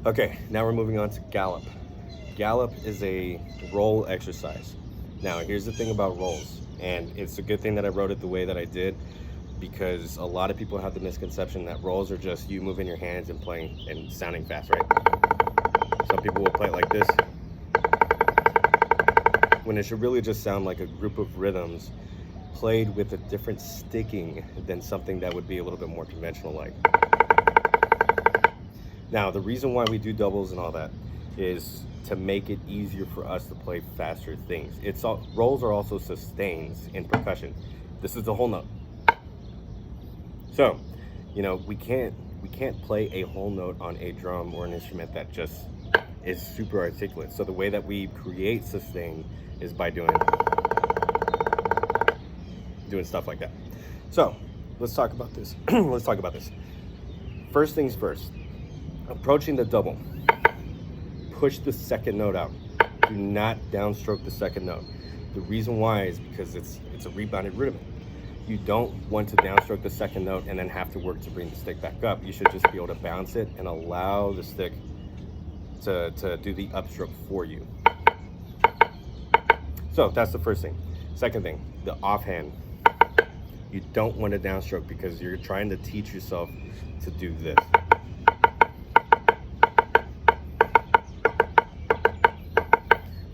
Okay, now we're moving on to Gallop. Gallop is a roll exercise. Now, here's the thing about rolls, and it's a good thing that I wrote it the way that I did because a lot of people have the misconception that rolls are just you moving your hands and playing and sounding fast, right? Some people will play it like this when it should really just sound like a group of rhythms played with a different sticking than something that would be a little bit more conventional like. Now, the reason why we do doubles and all that is to make it easier for us to play faster things. Rolls are also sustains in percussion. This is the whole note. So, we can't play a whole note on a drum or an instrument that just is super articulate. So the way that we create sustain is by doing stuff like that. So let's talk about this. Let's talk about this. First things first, approaching the double, push the second note out. Do not downstroke the second note. The reason why is because it's a rebounded rhythm. You don't want to downstroke the second note and then have to work to bring the stick back up. You should just be able to bounce it and allow the stick to do the upstroke for you. So that's the first thing. Second thing, the offhand. You don't want to downstroke because you're trying to teach yourself to do this.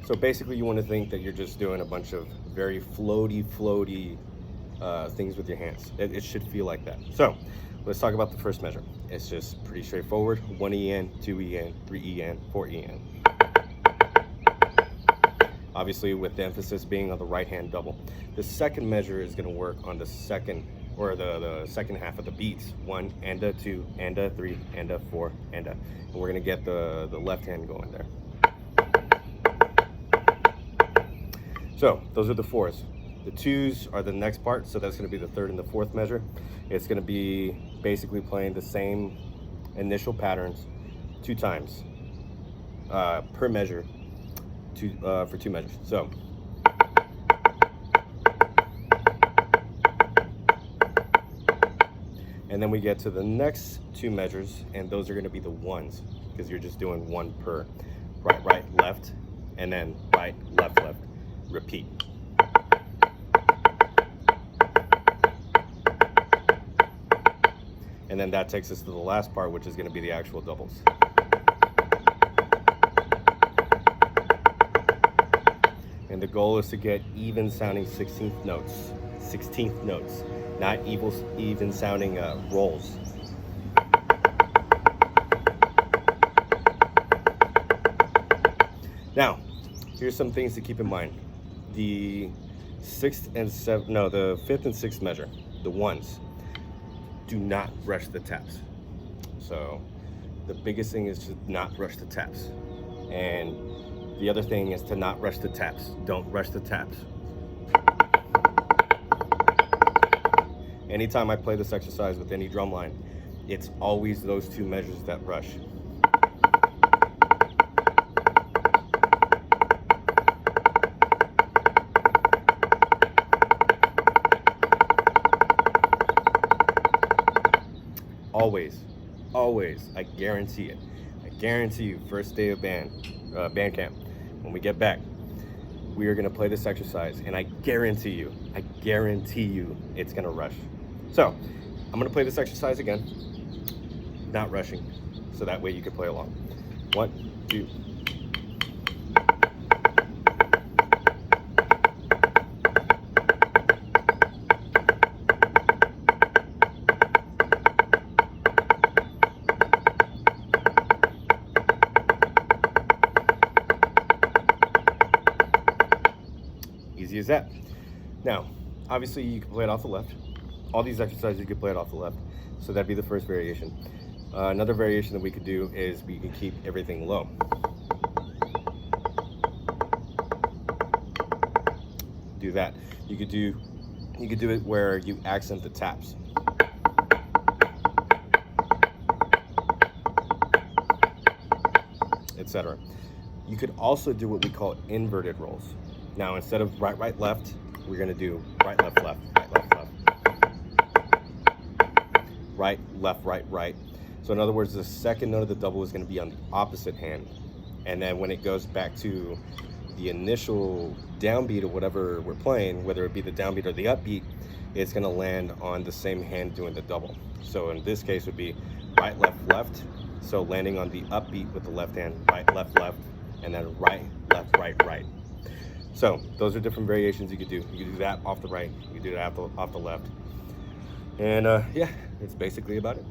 So basically you want to think that you're just doing a bunch of very floaty things with your hands. It should feel like that. So let's talk about the first measure. It's just pretty straightforward. 1 EN, 2 EN, 3 EN, 4 EN. Obviously with the emphasis being on the right hand double. The second measure is going to work on the second or the second half of the beats. 1 and a 2 and a 3 and a 4 and a. And we're going to get the left hand going there. So those are the fours. The twos are the next part, so that's going to be the third and the fourth measure. It's going to be basically playing the same initial patterns 2 times per measure for 2 measures. So and then we get to the next 2 measures, and those are going to be the ones because you're just doing 1 per. Right, left, and then right, left, repeat. And then that takes us to the last part, which is going to be the actual doubles. And the goal is to get even sounding 16th notes, not even sounding rolls. Now, here's some things to keep in mind. The fifth and sixth measure, the ones. Do not rush the taps. So the biggest thing is to not rush the taps. And the other thing is to not rush the taps. Don't rush the taps. Anytime I play this exercise with any drum line, it's always those 2 measures that rush. Always, I guarantee it. I guarantee you, first day of band camp, when we get back, we are gonna play this exercise, and I guarantee you, it's gonna rush. So, I'm gonna play this exercise again, not rushing, so that way you can play along. 1, 2. Easy as that. Now, obviously you can play it off the left. All these exercises you can play it off the left. So that'd be the first variation. Another variation that we could do is we can keep everything low. Do that. You could do it where you accent the taps. Etc. You could also do what we call inverted rolls. Now, instead of right, left, we're going to do right, left, right, left. Right, left, right. So in other words, the second note of the double is going to be on the opposite hand. And then when it goes back to the initial downbeat of whatever we're playing, whether it be the downbeat or the upbeat, it's going to land on the same hand doing the double. So in this case would be right, left, left. So landing on the upbeat with the left hand, right, left, left, and then right, left, right, right. So those are different variations you could do. You could do that off the right, you could do that off the left. And yeah, it's basically about it.